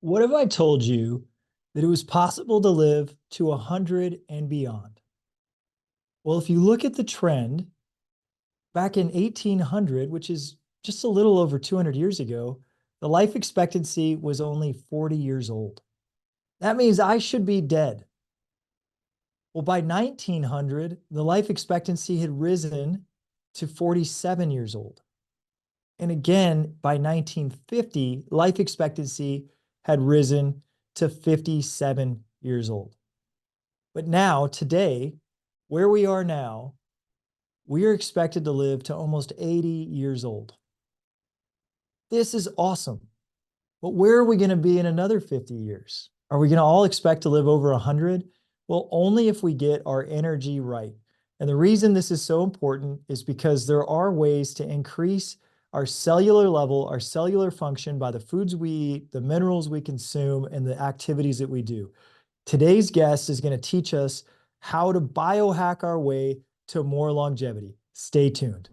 What if I told you that it was possible to live to 100 and beyond? Well, if you look at the trend back in 1800, which is just a little over 200 years ago, the life expectancy was only 40 years old. That means I should be dead. Well, by 1900, the life expectancy had risen to 47 years old. And again, by 1950, life expectancy had risen to 57 years old. But now, today, where we are now, we are expected to live to almost 80 years old. This is awesome. But where are we going to be in another 50 years? Are we going to all expect to live over 100? Well, only if we get our energy right. And the reason this is so important is because there are ways to increase our cellular level, our cellular function by the foods we eat, the minerals we consume, and the activities that we do. Today's guest is going to teach us how to biohack our way to more longevity. Stay tuned.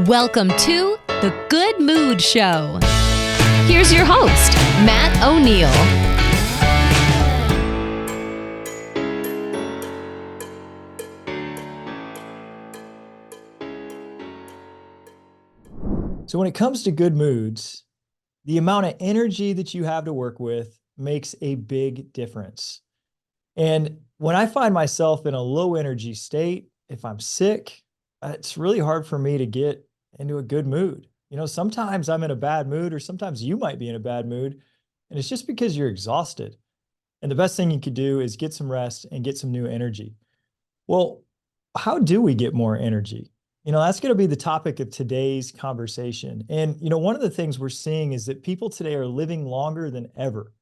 Welcome to The Good Mood Show. Here's your host, Matt O'Neill. So when it comes to good moods, the amount of energy that you have to work with makes a big difference. And when I find myself in a low energy state, if I'm sick, it's really hard for me to get into a good mood. Sometimes I'm in a bad mood, or sometimes you might be in a bad mood, and it's just because you're exhausted. And the best thing you could do is get some rest and get some new energy. Well, how do we get more energy? That's going to be the topic of today's conversation. And, one of the things we're seeing is that people today are living longer than ever.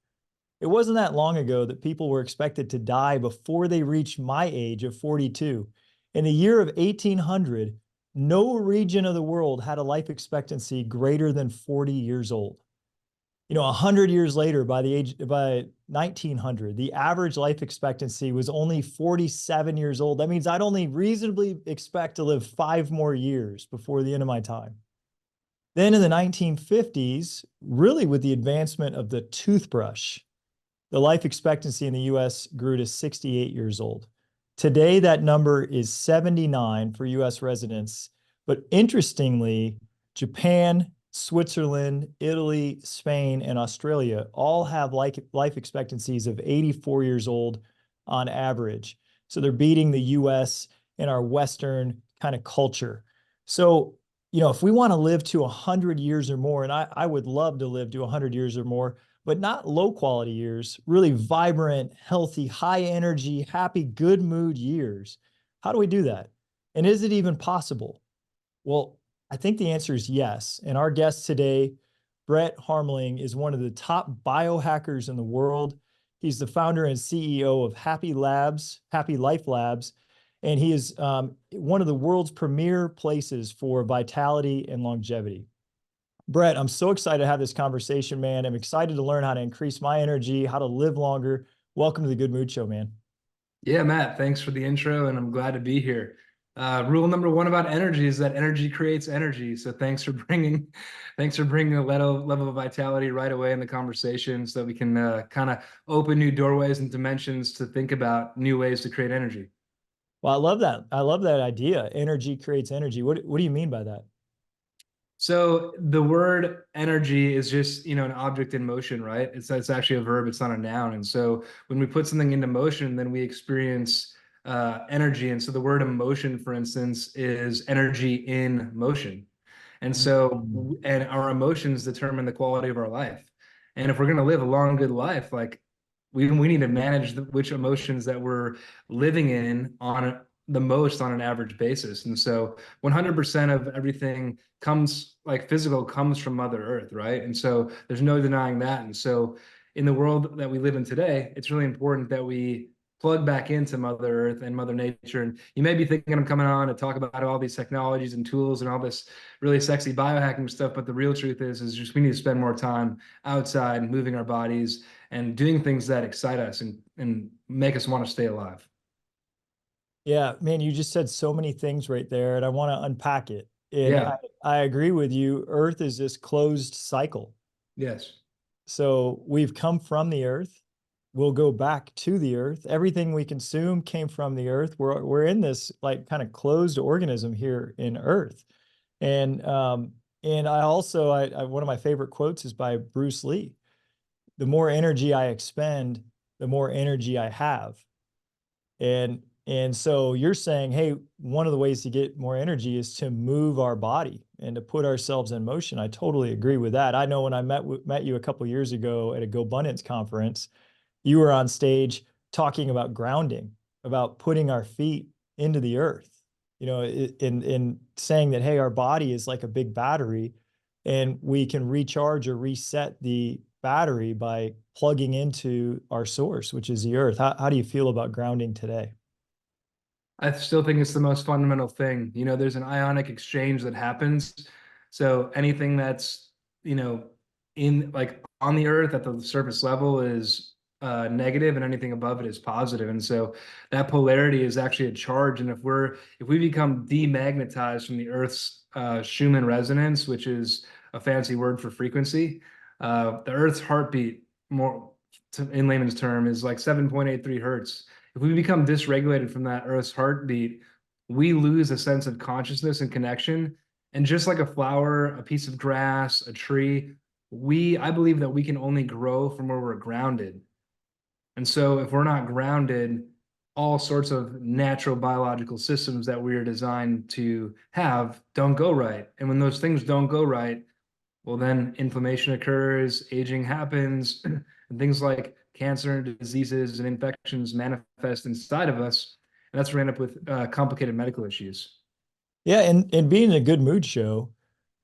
It wasn't that long ago that people were expected to die before they reached my age of 42. In the year of 1800, no region of the world had a life expectancy greater than 40 years old. 100 years later, by 1900, the average life expectancy was only 47 years old. That means I'd only reasonably expect to live 5 more years before the end of my time. Then in the 1950s, really with the advancement of the toothbrush, the life expectancy in the US grew to 68 years old. Today, that number is 79 for US residents. But interestingly, Japan, Switzerland, Italy, Spain, and Australia all have life expectancies of 84 years old on average. So they're beating the US in our Western kind of culture. So, if we want to live to 100 years or more, and I would love to live to 100 years or more, but not low quality years, really vibrant, healthy, high energy, happy, good mood years. How do we do that? And is it even possible? Well, I think the answer is yes. And our guest today, Brett Harmeling, is one of the top biohackers in the world. He's the founder and CEO of Happy Life Labs, and he is one of the world's premier places for vitality and longevity. Brett, I'm so excited to have this conversation, man. I'm excited to learn how to increase my energy, how to live longer. Welcome to the Good Mood Show, man. Yeah, Matt, thanks for the intro, and I'm glad to be here. Rule number one about energy is that energy creates energy. So thanks for bringing a level of vitality right away in the conversation, so that we can kind of open new doorways and dimensions to think about new ways to create energy. Well, I love that. I love that idea. Energy creates energy. What do you mean by that? So the word energy is just, an object in motion, right? It's actually a verb. It's not a noun. And so when we put something into motion, then we experience energy. And so the word emotion, for instance, is energy in motion. And so, and our emotions determine the quality of our life. And if we're going to live a long, good life, like we need to manage which emotions that we're living in on the most on an average basis. And so 100% of everything physical comes from Mother Earth, right? And so there's no denying that. And so in the world that we live in today, it's really important that we plug back into Mother Earth and Mother Nature. And you may be thinking I'm coming on to talk about all these technologies and tools and all this really sexy biohacking stuff, but the real truth is just we need to spend more time outside, moving our bodies and doing things that excite us and make us want to stay alive. Yeah, man, you just said so many things right there, and I want to unpack it. And Yeah. I agree with you. Earth is this closed cycle. Yes. So we've come from the earth. We'll go back to the earth. Everything we consume came from the earth. We're in this like kind of closed organism here in earth. And I also one of my favorite quotes is by Bruce Lee. The more energy I expend, the more energy I have. And so you're saying, hey, one of the ways to get more energy is to move our body and to put ourselves in motion. I totally agree with that. I know when I met you a couple of years ago at a GoBundance conference, you were on stage talking about grounding, about putting our feet into the earth, in saying that, hey, our body is like a big battery and we can recharge or reset the battery by plugging into our source, which is the earth. How do you feel about grounding today? I still think it's the most fundamental thing. There's an ionic exchange that happens. So anything that's, in like on the earth at the surface level is negative, and anything above it is positive. And so that polarity is actually a charge. And if we become demagnetized from the Earth's Schumann resonance, which is a fancy word for frequency, the Earth's heartbeat, more in layman's term, is like 7.83 hertz. If we become dysregulated from that Earth's heartbeat, we lose a sense of consciousness and connection. And just like a flower, a piece of grass, a tree, I believe that we can only grow from where we're grounded. And so if we're not grounded, all sorts of natural biological systems that we are designed to have don't go right. And when those things don't go right, well, then inflammation occurs, aging happens, and things like cancer and diseases and infections manifest inside of us. And that's where we end up with complicated medical issues. Yeah, and being a good mood show,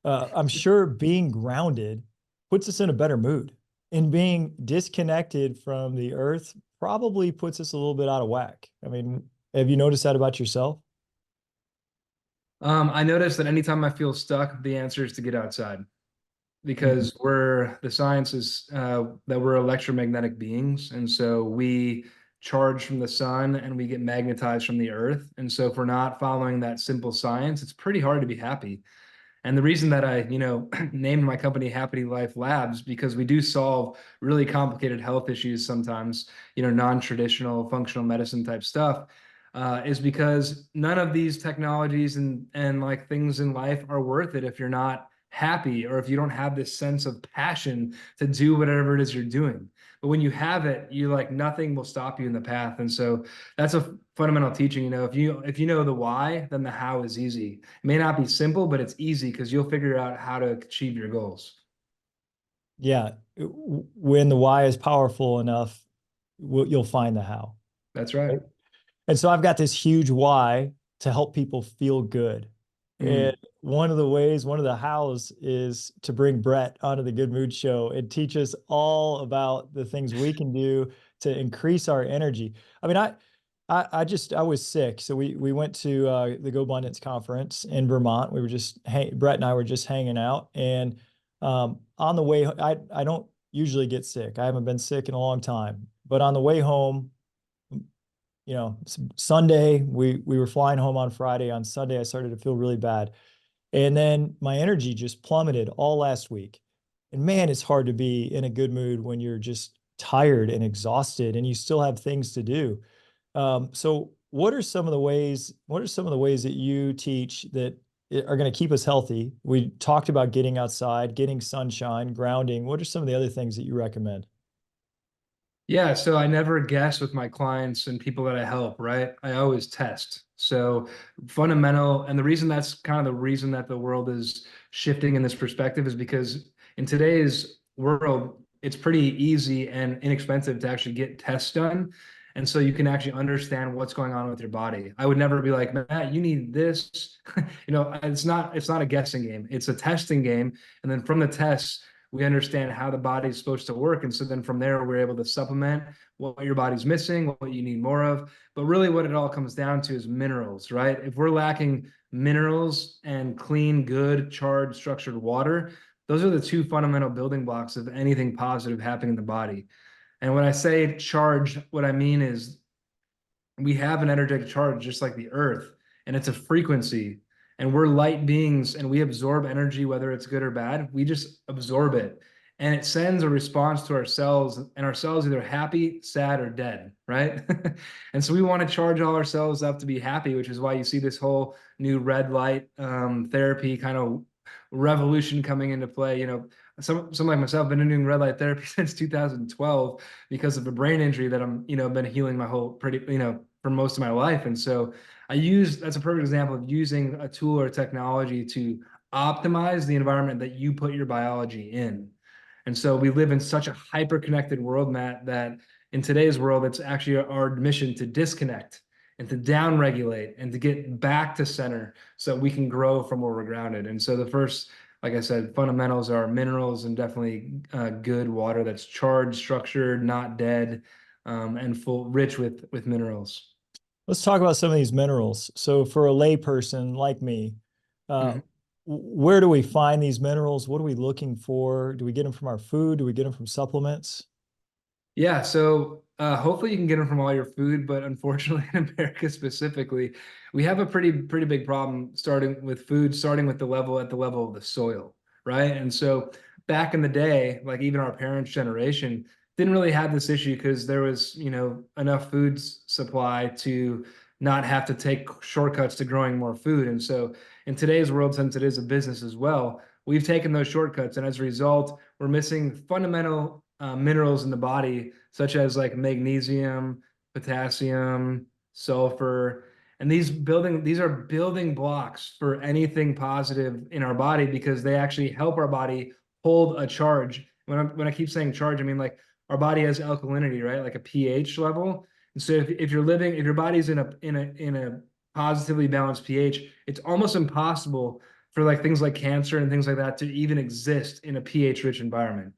I'm sure being grounded puts us in a better mood. And being disconnected from the earth probably puts us a little bit out of whack. I mean, have you noticed that about yourself? I noticed that anytime I feel stuck, the answer is to get outside, Mhm. because the science is that we're electromagnetic beings, and so we charge from the sun and we get magnetized from the earth. And so if we're not following that simple science, it's pretty hard to be happy. And the reason that I, named my company Happy Life Labs, because we do solve really complicated health issues sometimes, non-traditional functional medicine type stuff, is because none of these technologies and like things in life are worth it if you're not happy, or if you don't have this sense of passion to do whatever it is you're doing. But when you have it, you like nothing will stop you in the path. And so that's a fundamental teaching. If you know the why, then the how is easy. It may not be simple, but it's easy because you'll figure out how to achieve your goals. Yeah, when the why is powerful enough, you'll find the how. That's right. Right? And so I've got this huge why to help people feel good. And Mm. one of the hows is to bring Brett onto the Good Mood Show and teach us all about the things we can do to increase our energy. I mean, I was sick, so we went to the Go Abundance conference in Vermont. We were Brett and I were just hanging out, and on the way, I don't usually get sick. I haven't been sick in a long time, but on the way home, Sunday, we were flying home on Friday. On Sunday, I started to feel really bad. And then my energy just plummeted all last week. And man, it's hard to be in a good mood when you're just tired and exhausted and you still have things to do. So what are some of the ways that you teach that are going to keep us healthy? We talked about getting outside, getting sunshine, grounding. What are some of the other things that you recommend? Yeah, so I never guess with my clients and people that I help, right? I always test. So fundamental, and the reason that's kind of the reason that the world is shifting in this perspective is because in today's world, it's pretty easy and inexpensive to actually get tests done. And so you can actually understand what's going on with your body. I would never be like, Matt, you need this. It's not a guessing game. It's a testing game. And then from the tests, we understand how the body is supposed to work. And so then from there, we're able to supplement what your body's missing, what you need more of. But really, what it all comes down to is minerals, right? If we're lacking minerals and clean, good, charged, structured water, those are the two fundamental building blocks of anything positive happening in the body. And when I say charge, what I mean is we have an energetic charge just like the earth, and it's a frequency, and we're light beings and we absorb energy whether it's good or bad. We just absorb it. and it sends a response to our cells, and our cells either happy, sad, or dead, right? And so we want to charge all our cells up to be happy, which is why you see this whole new red light therapy kind of revolution coming into play. Some like myself been doing red light therapy since 2012 because of a brain injury that been healing my whole for most of my life. And so that's a perfect example of using a tool or technology to optimize the environment that you put your biology in. And so we live in such a hyper connected world, Matt, that in today's world, it's actually our mission to disconnect and to down regulate and to get back to center so we can grow from where we're grounded. And so the first, like I said, fundamentals are minerals and definitely good water that's charged, structured, not dead, and rich with minerals. Let's talk about some of these minerals. So for a layperson like me, uh, Mhm. where do we find these minerals? What are we looking for? Do we get them from our food? Do we get them from supplements? Yeah, so hopefully you can get them from all your food, but unfortunately in America specifically, we have a pretty big problem starting with food, starting with the level of the soil, right? And so back in the day, like even our parents' generation didn't really have this issue because there was, enough food supply to not have to take shortcuts to growing more food. And so in today's world, since it is a business as well, we've taken those shortcuts, and as a result, we're missing fundamental minerals in the body, such as like magnesium, potassium, sulfur, and these are building blocks for anything positive in our body because they actually help our body hold a charge. When I keep saying charge, I mean like our body has alkalinity, right? Like a pH level. And so if your body's in a positively balanced pH, it's almost impossible for like things like cancer and things like that to even exist in a pH rich environment.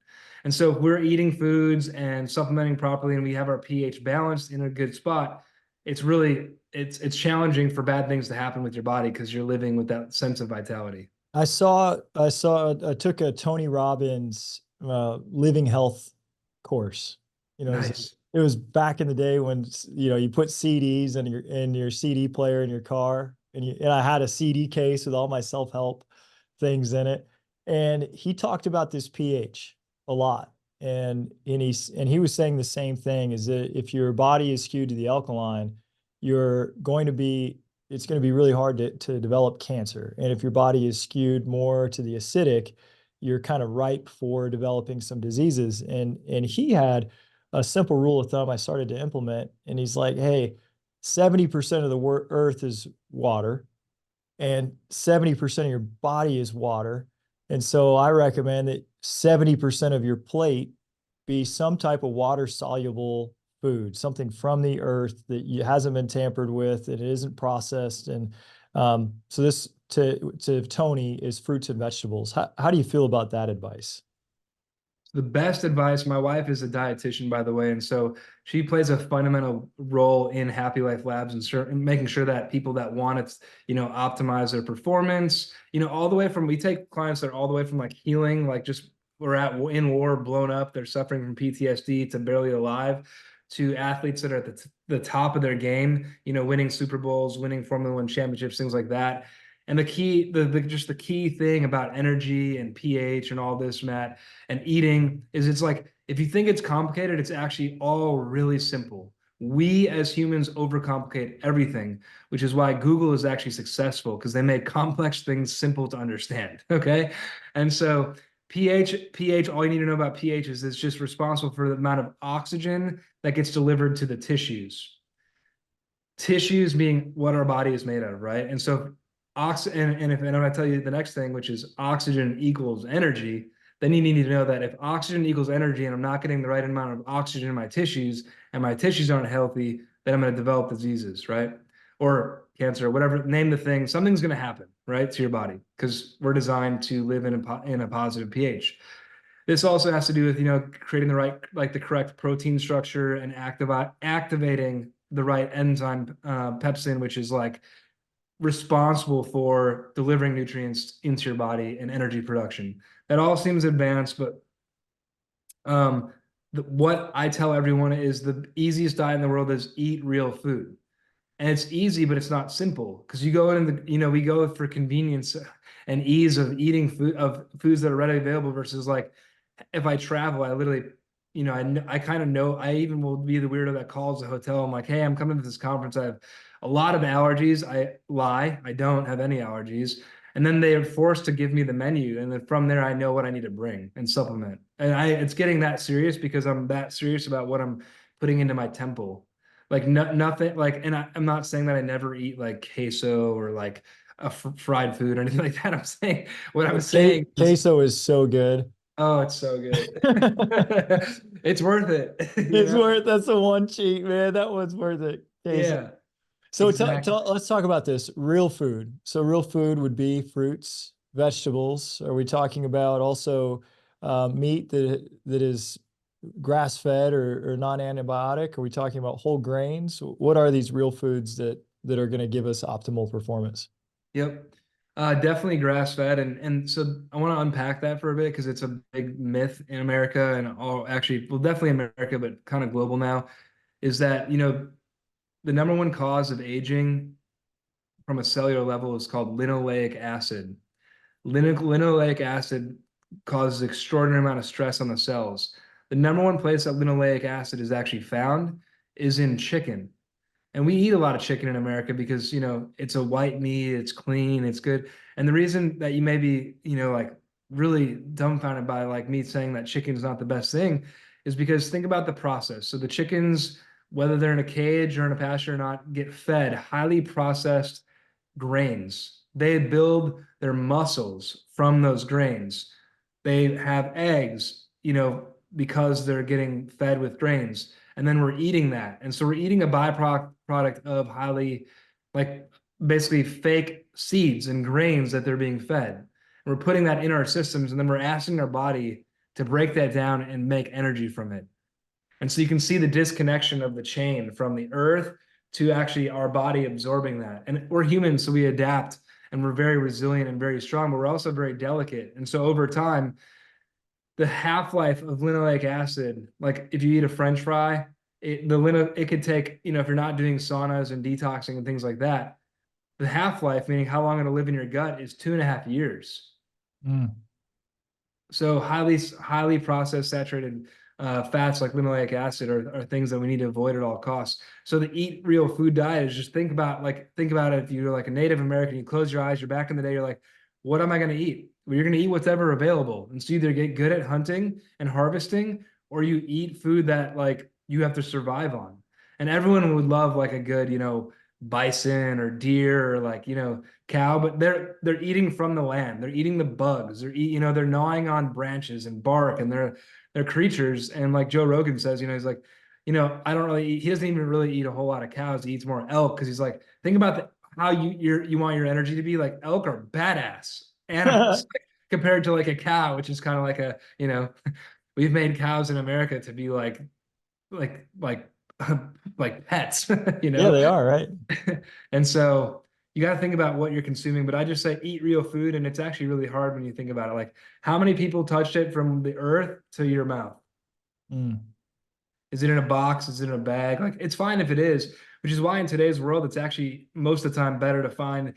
And so if we're eating foods and supplementing properly and we have our pH balanced in a good spot, it's challenging for bad things to happen with your body because you're living with that sense of vitality. I took a Tony Robbins living health course. Nice. It was back in the day when you put CDs in your CD player in your car, and I had a CD case with all my self-help things in it, and he talked about this pH a lot, and he was saying the same thing, is that if your body is skewed to the alkaline, you're going to be it's going to be really hard to develop cancer. And if your body is skewed more to the acidic, you're kind of ripe for developing some diseases. And he had a simple rule of thumb I started to implement. And he's like, hey, 70% of the earth is water, and 70% of your body is water. And so I recommend that 70% of your plate be some type of water soluble food, something from the earth that hasn't been tampered with, and it isn't processed. And so this to Tony is fruits and vegetables. How do you feel about that advice? The best advice, my wife is a dietitian, by the way, and so she plays a fundamental role in Happy Life Labs and making sure that people that want to, optimize their performance, all the way from, we take clients that are all the way from like healing, like just we're in war, blown up, they're suffering from PTSD to barely alive, to athletes that are at the top of their game, winning Super Bowls, winning Formula One championships, things like that. And just the key thing about energy and pH and all this, Matt, and eating is it's like, if you think it's complicated, it's actually all really simple. We as humans overcomplicate everything, which is why Google is actually successful because they make complex things simple to understand. Okay. And so pH, all you need to know about pH is it's just responsible for the amount of oxygen that gets delivered to the tissues being what our body is made out of, right? And so and I tell you the next thing, which is oxygen equals energy, then you need to know that if oxygen equals energy and I'm not getting the right amount of oxygen in my tissues and my tissues aren't healthy, then I'm going to develop diseases, right? Or cancer, whatever, name the thing, something's going to happen, right, to your body because we're designed to live in a positive pH. This also has to do with, creating the correct protein structure and activating the right enzyme, pepsin, which is like responsible for delivering nutrients into your body and energy production. That all seems advanced, but what I tell everyone is the easiest diet in the world is eat real food. And it's easy, but it's not simple because you go in we go for convenience and ease of eating food of foods that are readily available versus like if I travel, I literally, I kind of know, I even will be the weirdo that calls the hotel. I'm like, hey, I'm coming to this conference. I have a lot of allergies. I lie. I don't have any allergies. And then they are forced to give me the menu. And then from there, I know what I need to bring and supplement. And it's getting that serious because I'm that serious about what I'm putting into my temple. Like no, nothing like, and I'm not saying that I never eat like queso or like a fried food or anything like that. I'm saying what I'm saying is, Queso is so good. oh, it's so good. It's worth it, It's worth that's the one cheat, man. That one's worth it. Queso. Yeah, So exactly. let's talk about this. Real food. So real food would be fruits, vegetables. Are we talking about also meat that is grass fed or non-antibiotic? Are we talking about whole grains? What are these real foods that are going to give us optimal performance? Yep. Definitely grass fed. And so I want to unpack that for a bit because it's a big myth in America and all actually, well, definitely America, but kind of global now, is that, the number one cause of aging from a cellular level is called linoleic acid. Linoleic acid causes extraordinary amount of stress on the cells. The number one place that linoleic acid is actually found is in chicken. And we eat a lot of chicken in America because, it's a white meat, it's clean, it's good. And the reason that you may be, like really dumbfounded by like me saying that chicken is not the best thing is because think about the process. So the chickens, whether they're in a cage or in a pasture or not, get fed highly processed grains. They build their muscles from those grains. They have eggs, because they're getting fed with grains. And then we're eating that. And so we're eating a byproduct of highly, like basically fake seeds and grains that they're being fed. And we're putting that in our systems, and then we're asking our body to break that down and make energy from it. And so you can see the disconnection of the chain from the earth to actually our body absorbing that. And we're humans, so we adapt and we're very resilient and very strong, but we're also very delicate. And so over time, the half-life of linoleic acid, like if you eat a French fry, it could take, if you're not doing saunas and detoxing and things like that, the half-life, meaning how long it'll live in your gut, is 2.5 years. Mm. So highly processed saturated fats like linoleic acid are things that we need to avoid at all costs. So the eat real food diet is just think about it. If you're like a Native American, you close your eyes, you're back in the day, you're like, what am I going to eat? Well, you're going to eat whatever available. And so either get good at hunting and harvesting, or you eat food that like you have to survive on. And everyone would love like a good, bison or deer or like, cow, but they're eating from the land. They're eating the bugs. They're gnawing on branches and bark, and they're creatures. And like Joe Rogan says, he's like, I don't really eat, he doesn't even really eat a whole lot of cows. He eats more elk because he's like, think about how you want your energy to be. Like elk are badass animals like, compared to like a cow, which is kind of like we've made cows in America to be like like pets, you Yeah, know? they are, right? And so you got to think about what you're consuming. But I just say eat real food. And it's actually really hard when you think about it. Like, how many people touched it from the earth to your mouth? Mm. Is it in a box? Is it in a bag? Like, it's fine if it is, which is why in today's world, it's actually most of the time better to find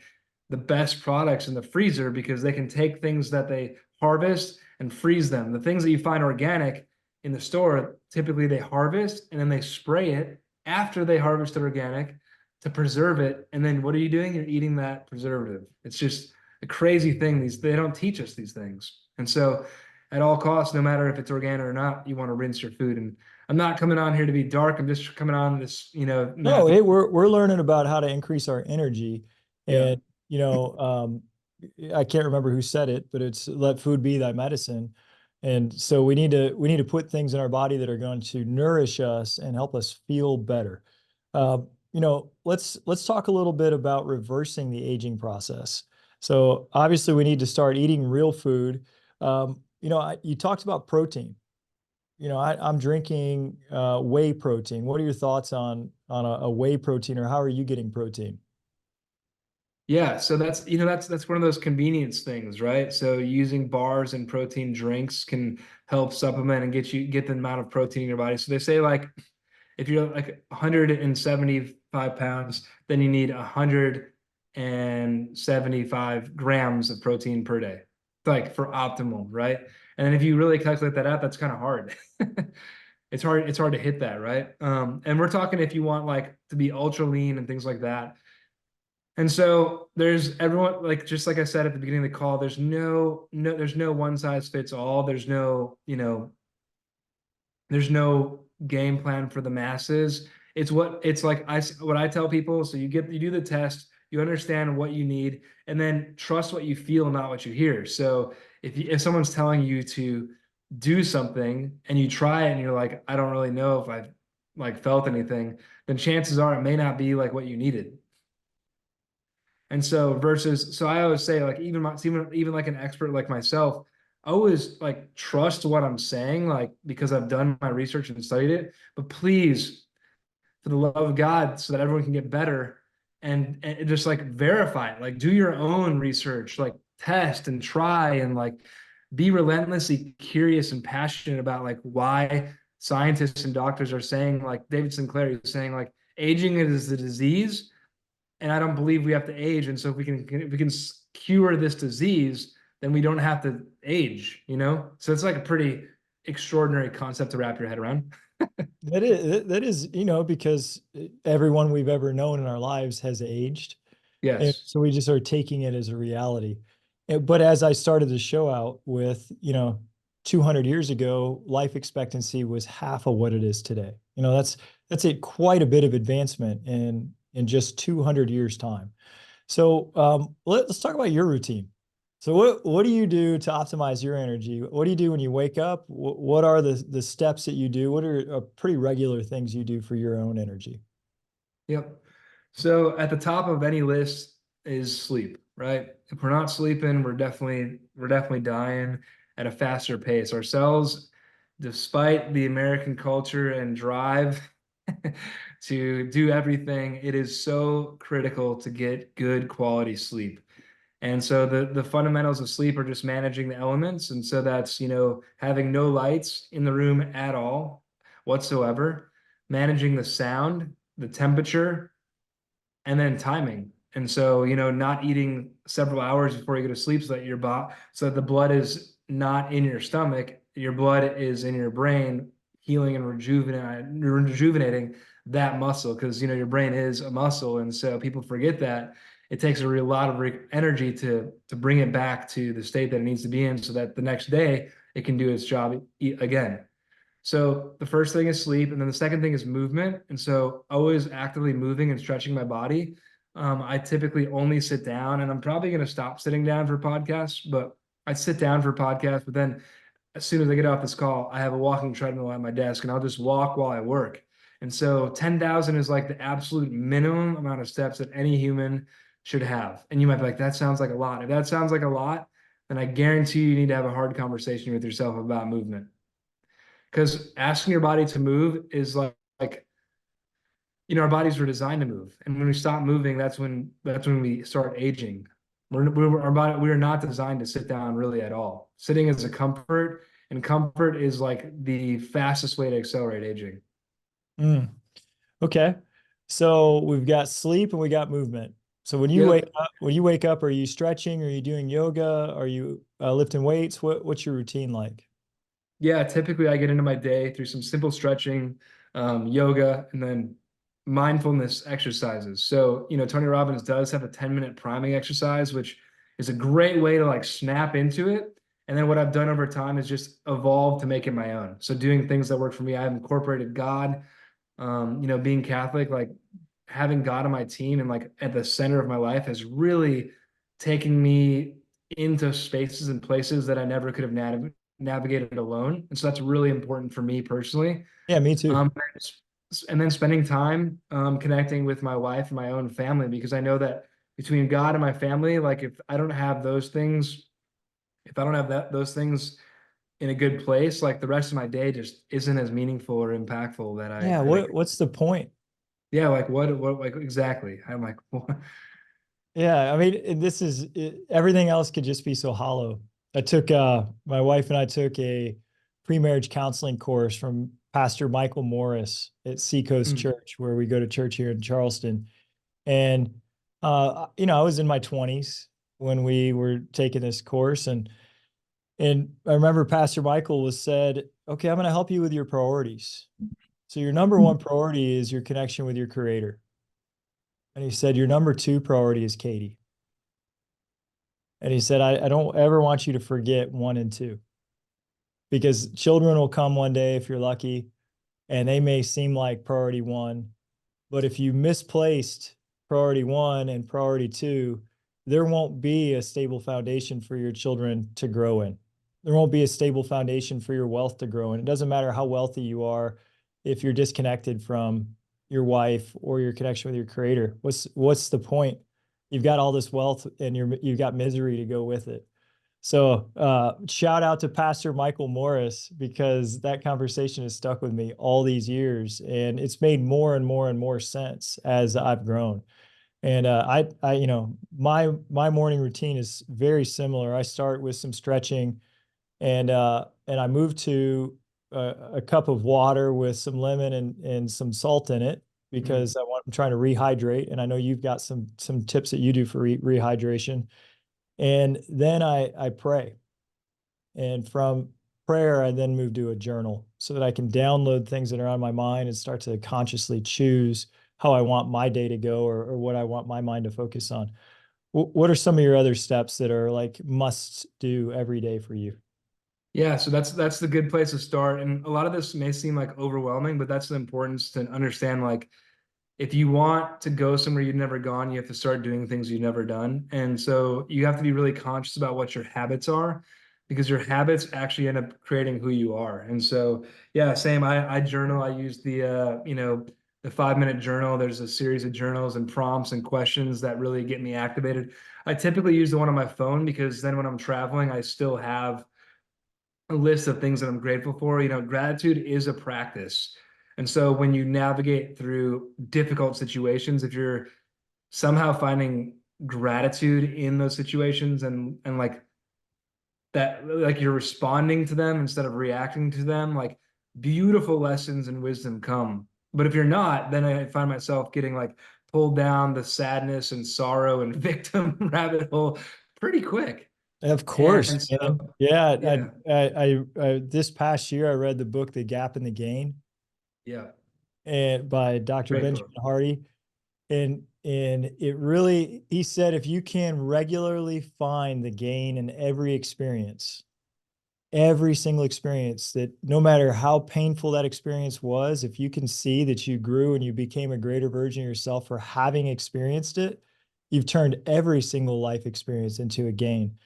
the best products in the freezer because they can take things that they harvest and freeze them. The things that you find organic in the store, typically they harvest and then they spray it after they harvested organic to preserve it. And then what are you doing? You're eating that preservative. It's just a crazy thing. They don't teach us these things. And so at all costs, no matter if it's organic or not, you want to rinse your food. And I'm not coming on here to be dark. I'm just coming on this, No, Matthew. hey, we're learning about how to increase our energy, Yeah. and I can't remember who said it, but it's let food be thy medicine, and so we need to put things in our body that are going to nourish us and help us feel better. Let's talk a little bit about reversing the aging process. So obviously, we need to start eating real food. You talked about protein. I'm drinking whey protein. What are your thoughts on a whey protein, or how are you getting protein? Yeah, so that's one of those convenience things, right? So using bars and protein drinks can help supplement and get the amount of protein in your body. So they say like if you're like 175 pounds, then you need 175 grams of protein per day, like for optimal, right? And if you really calculate that out, that's kind of hard. It's hard to hit that, right? And we're talking if you want like to be ultra lean and things like that. And so there's everyone, like just like I said at the beginning of the call, there's no one size fits all. There's no game plan for the masses. It's like what I tell people. So you do the test, you understand what you need, and then trust what you feel, not what you hear. So if someone's telling you to do something and you try it and you're like, I don't really know if I've like felt anything, then chances are it may not be like what you needed. And so I always say like even like an expert like myself, I always like trust what I'm saying, like because I've done my research and studied it. But please, for the love of God, so that everyone can get better and just like verify it, like do your own research, like test and try and like be relentlessly curious and passionate about like why scientists and doctors are saying, like David Sinclair is saying, like aging is a disease and I don't believe we have to age. And so if we can cure this disease, then we don't have to age, you know? So it's like a pretty extraordinary concept to wrap your head around. That is, because everyone we've ever known in our lives has aged. And Yes. so we just are taking it as a reality. But as I started the show out with, 200 years ago, life expectancy was half of what it is today. That's quite a bit of advancement in just 200 years time. So let's talk about your routine. So what do you do to optimize your energy? What do you do when you wake up? What are the steps that you do? What are pretty regular things you do for your own energy? Yep. So at the top of any list is sleep, right? If we're not sleeping, we're definitely dying at a faster pace. Our cells, despite the American culture and drive to do everything, it is so critical to get good quality sleep. And so the fundamentals of sleep are just managing the elements. And so that's, having no lights in the room at all whatsoever, managing the sound, the temperature, and then timing. And so, not eating several hours before you go to sleep so that the blood is not in your stomach, your blood is in your brain, healing and rejuvenating that muscle because your brain is a muscle. And so people forget that it takes lot of energy to bring it back to the state that it needs to be in so that the next day it can do its job again. So the first thing is sleep, and then the second thing is movement. And so always actively moving and stretching my body. I typically only sit down, and I'm probably going to stop sitting down for podcasts, but I sit down for podcasts. But then as soon as I get off this call, I have a walking treadmill at my desk, and I'll just walk while I work. And so 10,000 is like the absolute minimum amount of steps that any human should have. And you might be like, that sounds like a lot. If that sounds like a lot, then I guarantee you need to have a hard conversation with yourself about movement. Because asking your body to move is like our bodies were designed to move, and when we stop moving, that's when we start aging. We are not designed to sit down really at all. Sitting is a comfort, and comfort is like the fastest way to accelerate aging. Mm, okay. So we've got sleep and we got movement. So Yep. when you wake up, are you stretching? Are you doing yoga? Are you lifting weights? What's your routine like? Yeah, typically I get into my day through some simple stretching, yoga, and then mindfulness exercises. So, Tony Robbins does have a 10-minute priming exercise, which is a great way to like snap into it. And then what I've done over time is just evolve to make it my own. So doing things that work for me, I've incorporated God, being Catholic, like having God on my team and like at the center of my life has really taken me into spaces and places that I never could have navigated alone. And so that's really important for me personally. Yeah, me too. Um, and then spending time connecting with my wife and my own family because I know that between God and my family, like if I don't have those things, if I don't have those things in a good place, like the rest of my day just isn't as meaningful or impactful Yeah, that I what's the point? yeah, like what like exactly. I'm like, what? Yeah, I mean, everything else could just be so hollow. My wife and I took a pre-marriage counseling course from Pastor Michael Morris at Seacoast Mm, Church, where we go to church here in Charleston. And I was in my 20s when we were taking this course, and And I remember Pastor Michael was said, okay, I'm going to help you with your priorities. So your number one priority is your connection with your creator. And he said, your number two priority is Katie. And he said, I don't ever want you to forget one and two, because children will come one day if you're lucky, and they may seem like priority one. But if you misplaced priority one and priority two, there won't be a stable foundation for your children to grow in. There won't be a stable foundation for your wealth to grow in. It doesn't matter how wealthy you are if you're disconnected from your wife or your connection with your creator. What's the point? You've got all this wealth and you've got misery to go with it. So shout out to Pastor Michael Morris, because that conversation has stuck with me all these years, and it's made more and more and more sense as I've grown. And my morning routine is very similar. I start with some stretching, and I move to a cup of water with some lemon and some salt in it, because I'm trying to rehydrate. And I know you've got some tips that you do for rehydration. And then I pray. And from prayer, I then move to a journal so that I can download things that are on my mind and start to consciously choose how I want my day to go, or what I want my mind to focus on. What are some of your other steps that are like must do every day for you? Yeah, so that's the good place to start. And a lot of this may seem like overwhelming, but that's the importance to understand. Like, if you want to go somewhere you've never gone, you have to start doing things you've never done. And so you have to be really conscious about what your habits are, because your habits actually end up creating who you are. And so, yeah, same. I journal. I use the 5 minute journal. There's a series of journals and prompts and questions that really get me activated. I typically use the one on my phone, because then when I'm traveling, I still have a list of things that I'm grateful for. Gratitude is a practice. And so when you navigate through difficult situations, if you're somehow finding gratitude in those situations, and like that, like you're responding to them instead of reacting to them, like beautiful lessons and wisdom come. But if you're not, then I find myself getting like pulled down the sadness and sorrow and victim rabbit hole pretty quick. Of course, And so, man. Yeah, yeah, this past year I read the book The Gap and the Gain, yeah, and by Dr. great book. Benjamin Hardy. And it really, he said, if you can regularly find the gain in every single experience, that no matter how painful that experience was, if you can see that you grew and you became a greater version of yourself for having experienced it, you've turned every single life experience into a gain.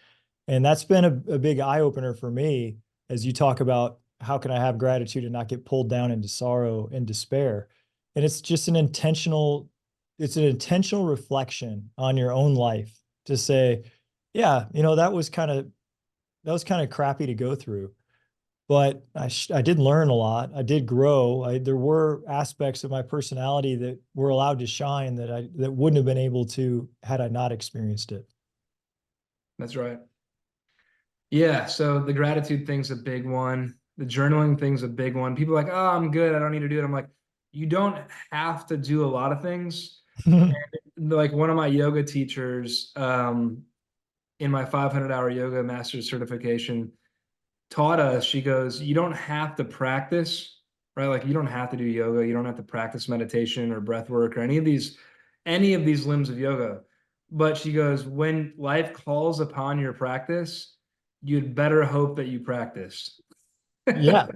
And that's been a big eye opener for me, as you talk about how can I have gratitude and not get pulled down into sorrow and despair. And it's just it's an intentional reflection on your own life to say, yeah, that was kind of crappy to go through, but I did learn a lot. I did grow. There were aspects of my personality that were allowed to shine that wouldn't have been able to had I not experienced it. That's right. Yeah, so the gratitude thing's a big one. The journaling thing's a big one. People are like, oh, I'm good. I don't need to do it. I'm like, you don't have to do a lot of things. Like one of my yoga teachers, in my 500-hour yoga master's certification, taught us, she goes, you don't have to practice, right? Like you don't have to do yoga. You don't have to practice meditation or breath work or any of these limbs of yoga. But she goes, when life calls upon your practice, you'd better hope that you practiced. Yeah.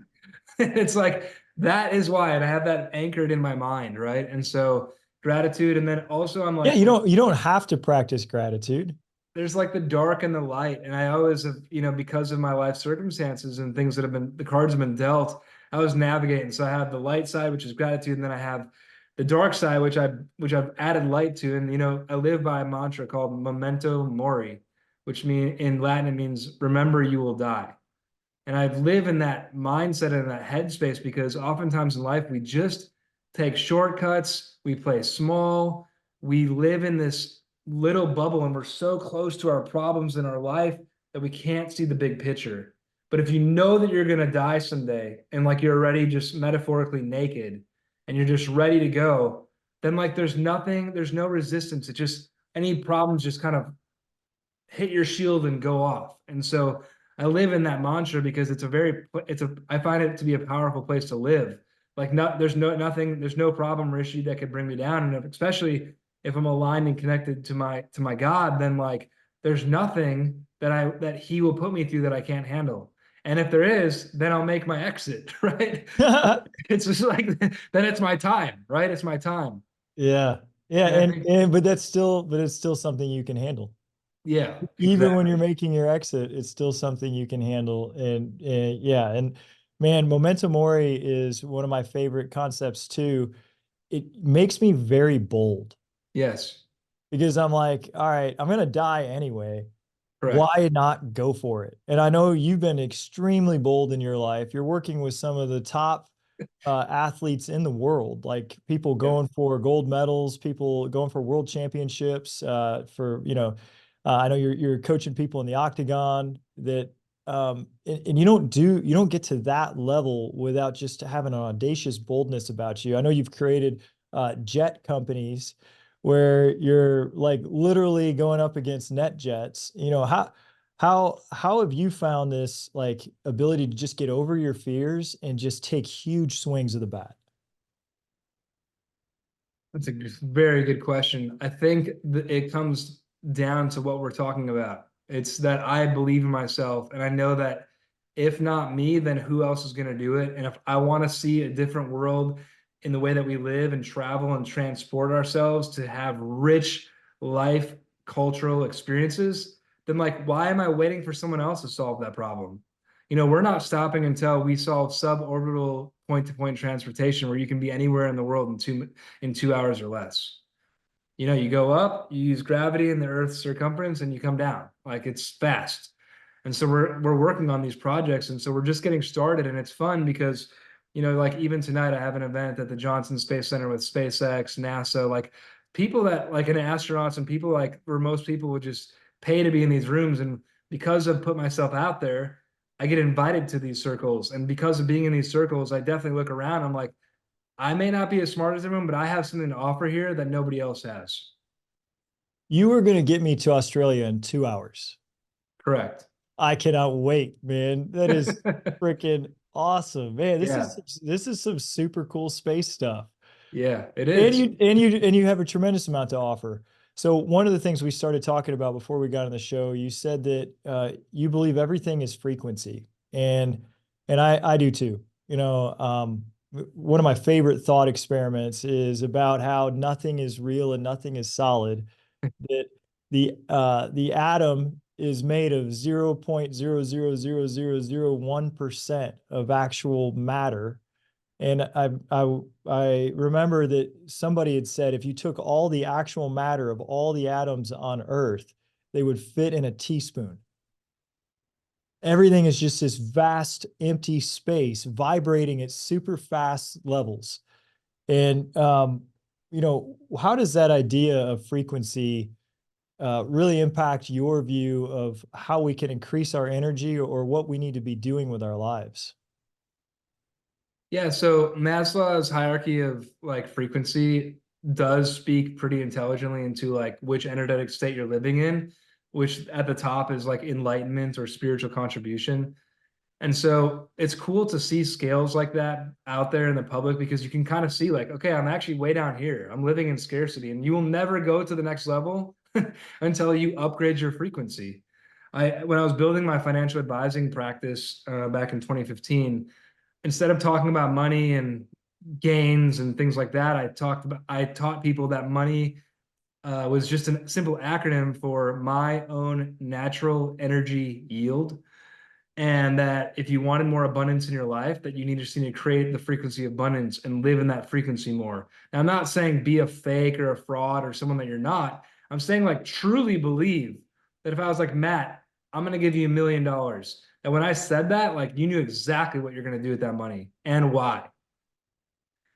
It's like, that is why. And I have that anchored in my mind, right? And so gratitude. And then also I'm Yeah, like, you don't have to practice gratitude. there's like the dark and the light. And I always have, because of my life circumstances and things that have been, the cards have been dealt, I was navigating. So I have the light side, which is gratitude, and then I have the dark side, which I've added light to. And I live by a mantra called memento mori, which in Latin it means remember you will die. And I live in that mindset and that headspace, because oftentimes in life we just take shortcuts, we play small, we live in this little bubble, and we're so close to our problems in our life that we can't see the big picture. But if you know that you're going to die someday, and like you're already just metaphorically naked and you're just ready to go, then like there's no resistance. It just, any problems just kind of hit your shield and go off. And so I live in that mantra because I find it to be a powerful place to live. Like there's no problem or issue that could bring me down. And especially if I'm aligned and connected to my God, then like there's nothing that he will put me through that I can't handle. And if there is, then I'll make my exit, right? It's just like then it's my time, right? It's my time. Yeah. Yeah. And I think, And but but it's still something you can handle. yeah, Even when you're exactly. making your exit, it's still something you can handle. And yeah, and man, memento mori is one of my favorite concepts too. It makes me very bold Yes, because I'm like, all right, I'm gonna die anyway. correct. Why not go for it? And I know you've been extremely bold in your life. You're working with some of the top athletes in the world, like people Yeah. going for gold medals, people going for world championships. I know you're coaching people in the octagon. And you don't get to that level without just having an audacious boldness about you. I know you've created jet companies where you're like literally going up against net jets. How have you found this like ability to just get over your fears and just take huge swings of the bat? That's a very good question. I think it comes down to what we're talking about. It's that I believe in myself, and I know that if not me, then who else is going to do it? And if I want to see a different world in the way that we live and travel and transport ourselves to have rich life cultural experiences, then like, why am I waiting for someone else to solve that problem? We're not stopping until we solve suborbital point-to-point transportation where you can be anywhere in the world in 2 hours or less. You go up, you use gravity in the Earth's circumference, and you come down. Like it's fast. And so we're working on these projects, and so we're just getting started, and it's fun because, like even tonight I have an event at the Johnson Space Center with SpaceX, NASA, like people that like an astronauts and people like where most people would just pay to be in these rooms, and because I've put myself out there, I get invited to these circles, and because of being in these circles, I definitely look around. I'm like, I may not be as smart as everyone, but I have something to offer here that nobody else has. You were going to get me to Australia in 2 hours. Correct. I cannot wait, man. That is freaking awesome, man. Yeah. This is some super cool space stuff. Yeah, it And is. you have a tremendous amount to offer. So one of the things we started talking about before we got on the show, you said that you believe everything is frequency, and I do too. One of my favorite thought experiments is about how nothing is real and nothing is solid. That the atom is made of 0.0000001% of actual matter, and I remember that somebody had said if you took all the actual matter of all the atoms on Earth, they would fit in a teaspoon. Everything is just this vast empty space vibrating at super fast levels. And how does that idea of frequency really impact your view of how we can increase our energy or what we need to be doing with our lives? Yeah, so Maslow's hierarchy of like frequency does speak pretty intelligently into like which energetic state you're living in, which at the top is like enlightenment or spiritual contribution. And so it's cool to see scales like that out there in the public because you can kind of see like, okay, I'm actually way down here. I'm living in scarcity, and you will never go to the next level until you upgrade your frequency. When I was building my financial advising practice back in 2015, instead of talking about money and gains and things like that, I taught people that money was just a simple acronym for my own natural energy yield, and that if you wanted more abundance in your life, that you just need to create the frequency of abundance and live in that frequency more. Now, I'm not saying be a fake or a fraud or someone that you're not. I'm saying like truly believe that if I was like, Matt, I'm going to give you $1 million, and when I said that, like you knew exactly what you're going to do with that money and why.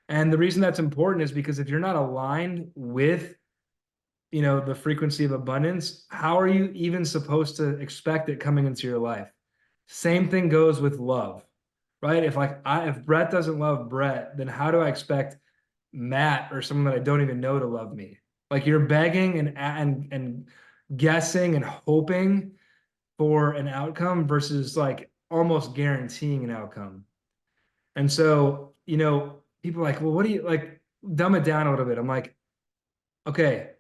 And the reason that's important is because if you're not aligned with, the frequency of abundance, how are you even supposed to expect it coming into your life? Same thing goes with love, right? If Brett doesn't love Brett, then how do I expect Matt or someone that I don't even know to love me? Like you're begging and guessing and hoping for an outcome versus like almost guaranteeing an outcome. And so, people are like, well, what do you like? Dumb it down a little bit. I'm like, okay,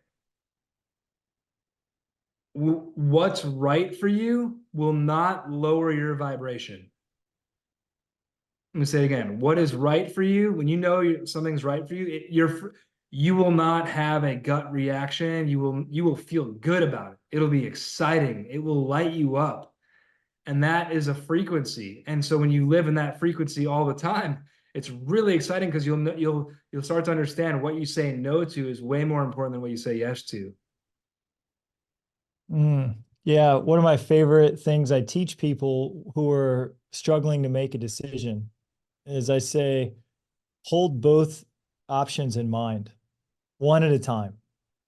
what's right for you will not lower your vibration. Let me say it again. What is right for you, when you know something's right for you, you will not have a gut reaction. You will feel good about it. It'll be exciting. It will light you up. And that is a frequency. And so when you live in that frequency all the time, it's really exciting because you'll start to understand what you say no to is way more important than what you say yes to. Yeah, one of my favorite things I teach people who are struggling to make a decision is I say, hold both options in mind, one at a time.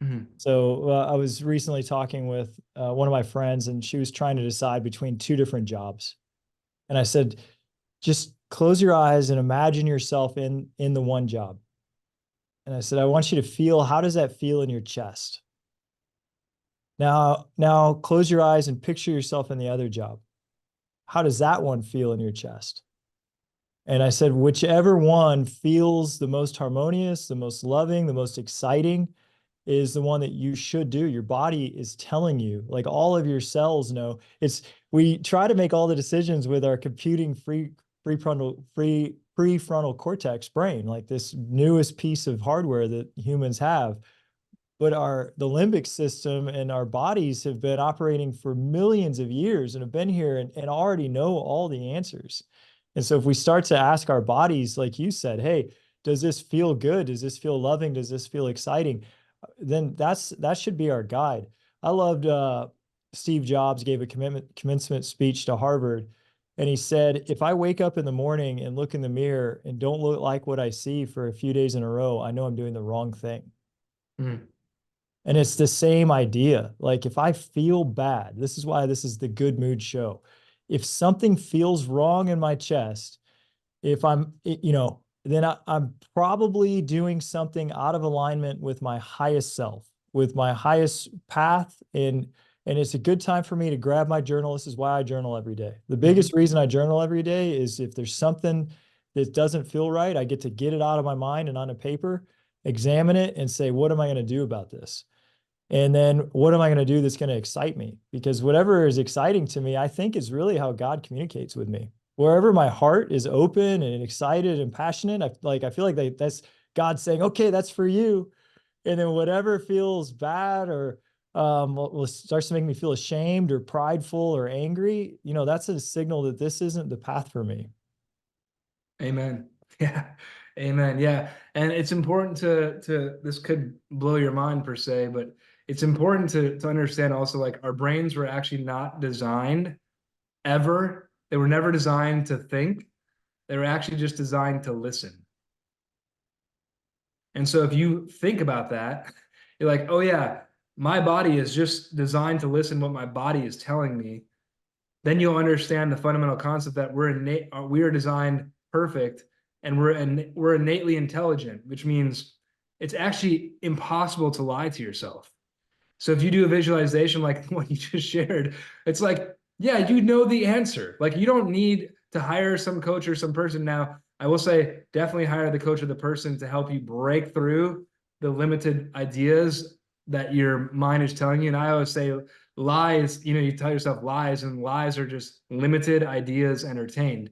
Mhm. So I was recently talking with one of my friends, and she was trying to decide between two different jobs. And I said, just close your eyes and imagine yourself in the one job. And I said, I want you to feel, how does that feel in your chest? Now close your eyes and picture yourself in the other job. How does that one feel in your chest? And I said, whichever one feels the most harmonious, the most loving, the most exciting is the one that you should do. Your body is telling you, like all of your cells know. We try to make all the decisions with our computing prefrontal cortex brain, like this newest piece of hardware that humans have. But the limbic system and our bodies have been operating for millions of years and have been here and already know all the answers. And so if we start to ask our bodies, like you said, hey, does this feel good? Does this feel loving? Does this feel exciting? Then that should be our guide. I loved Steve Jobs gave a commencement speech to Harvard, and he said, if I wake up in the morning and look in the mirror and don't look like what I see for a few days in a row, I know I'm doing the wrong thing. Mhm. And it's the same idea. Like if I feel bad, this is why this is the good mood show. If something feels wrong in my chest, if then I'm probably doing something out of alignment with my highest self, with my highest path. And it's a good time for me to grab my journal. This is why I journal every day. The biggest Mhm. reason I journal every day is if there's something that doesn't feel right, I get to get it out of my mind and onto paper, examine it, and say, what am I going to do about this? And then what am I going to do that's going to excite me? Because whatever is exciting to me, I think is really how God communicates with me. Wherever my heart is open and excited and passionate, I feel like that's God saying, okay, that's for you. And then whatever feels bad or starts to make me feel ashamed or prideful or angry, that's a signal that this isn't the path for me. Amen. Yeah. Amen. Yeah. And it's important to this could blow your mind per se, but it's important to understand also like our brains were actually not designed ever. They were never designed to think. They were actually just designed to listen. And so if you think about that, you're like, oh yeah, my body is just designed to listen what my body is telling me. Then you'll understand the fundamental concept that we are designed perfect and we're innately intelligent, which means it's actually impossible to lie to yourself. So if you do a visualization like what you just shared, it's like, yeah, you know the answer. Like you don't need to hire some coach or some person. Now, I will say definitely hire the coach or the person to help you break through the limited ideas that your mind is telling you. And I always say lies, you tell yourself lies, and lies are just limited ideas entertained.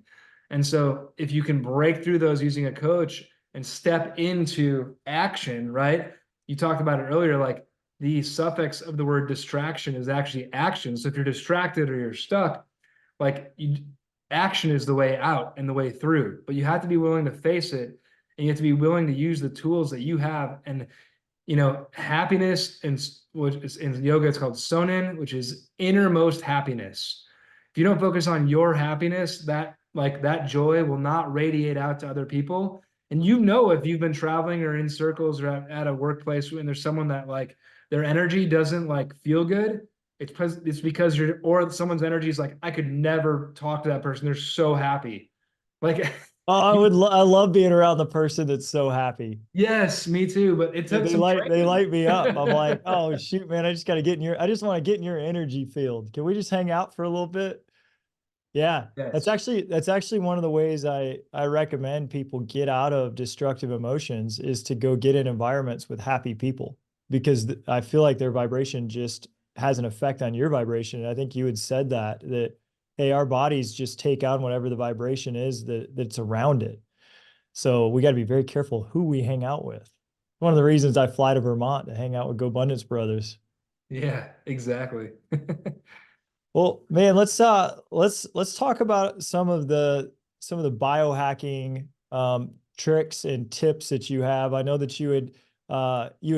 And so if you can break through those using a coach and step into action, right? You talked about it earlier, like the suffix of the word distraction is actually action. So if you're distracted or you're stuck, like action is the way out and the way through. But you have to be willing to face it, and you have to be willing to use the tools that you have. And happiness, and which is in yoga, it's called sonin, which is innermost happiness. If you don't focus on your happiness, that joy will not radiate out to other people. And if you've been traveling or in circles or at a workplace and there's someone that like their energy doesn't like feel good, it's because someone's energy is like, I could never talk to that person. They're so happy. Like Oh, I love being around the person that's so happy. Yes, me too. But it took They some light training. me up. I'm like, oh shoot, man, I just got to get in your, I just want to get in your energy field. Can we just hang out for a little bit? Yeah, Yes. that's actually one of the ways I recommend people get out of destructive emotions is to go get in environments with happy people because I feel like their vibration just has an effect on your vibration. And I think you had said that hey, our bodies just take on whatever the vibration is that's around it. So we got to be very careful who we hang out with. One of the reasons I fly to Vermont to hang out with GoBundance brothers. Yeah, exactly. Well, man, let's talk about some of the biohacking tricks and tips that you have. I know that you had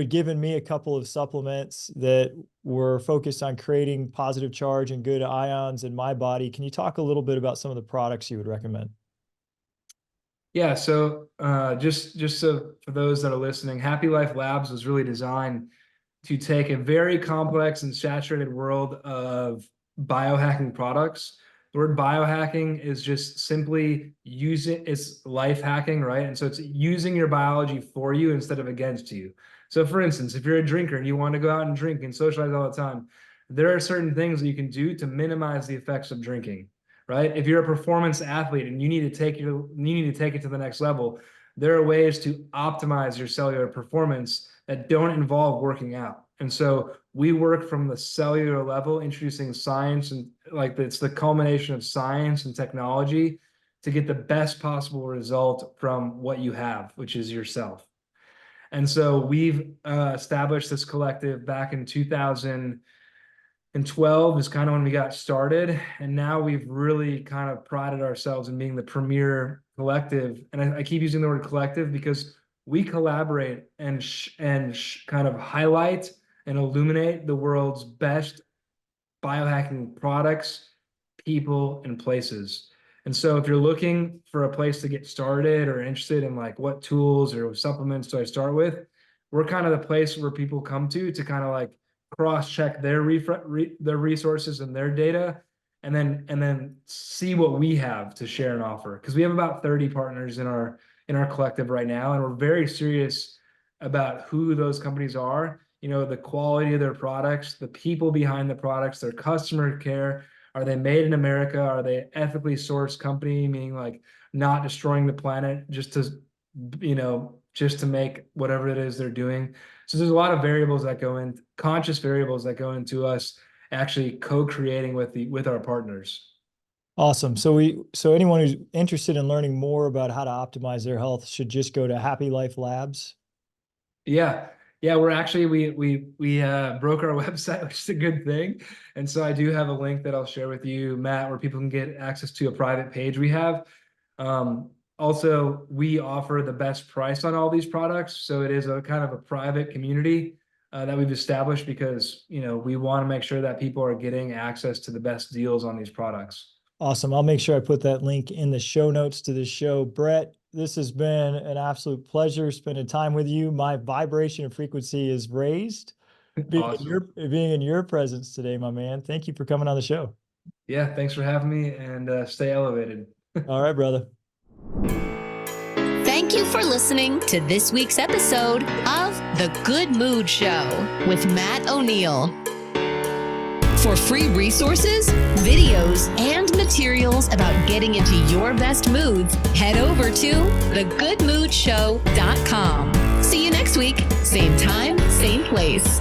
given me a couple of supplements that were focused on creating positive charge and good ions in my body. Can you talk a little bit about some of the products you would recommend? Yeah, so just so for those that are listening, Happy Life Labs was really designed to take a very complex and saturated world of biohacking products. The word biohacking is just simply using it's life hacking, right? And so it's using your biology for you instead of against you. So for instance, if you're a drinker and you want to go out and drink and socialize all the time, there are certain things that you can do to minimize the effects of drinking, right? If you're a performance athlete and you need to take it to the next level, there are ways to optimize your cellular performance that don't involve working out. And so we work from the cellular level, introducing science and like it's the culmination of science and technology to get the best possible result from what you have, which is yourself. And so we've established this collective back in 2012 is kind of when we got started. And now we've really kind of prided ourselves in being the premier collective. And I keep using the word collective because we collaborate and kind of highlight and illuminate the world's best biohacking products, people, and places. And so if you're looking for a place to get started or interested in like what tools or supplements do I start with, we're kind of the place where people come to kind of like cross-check their their resources and their data and then see what we have to share and offer. Because we have about 30 partners in our collective right now, and we're very serious about who those companies are, you know, the quality of their products, the people behind the products, their customer care. Are they made in America? Are they ethically sourced company, meaning like not destroying the planet just to, you know, just to make whatever it is they're doing? So there's a lot of variables that go in, conscious variables that go into us actually co-creating with our partners. Awesome. So anyone who's interested in learning more about how to optimize their health should just go to Happy Life Labs. Yeah. Yeah, we're actually we broke our website, which is a good thing. And so I do have a link that I'll share with you, Matt, where people can get access to a private page we have. Also, we offer the best price on all these products. So it is a kind of a private community that we've established because, you know, we want to make sure that people are getting access to the best deals on these products. Awesome. I'll make sure I put that link in the show notes to this show. Brett, this has been an absolute pleasure spending time with you. My vibration and frequency is raised Awesome. being in your presence today, my man. Thank you for coming on the show. Yeah, thanks for having me and stay elevated. All right, brother. Thank you for listening to this week's episode of The Good Mood Show with Matt O'Neill. For free resources, videos, and materials about getting into your best moods, head over to thegoodmoodshow.com. See you next week, same time, same place.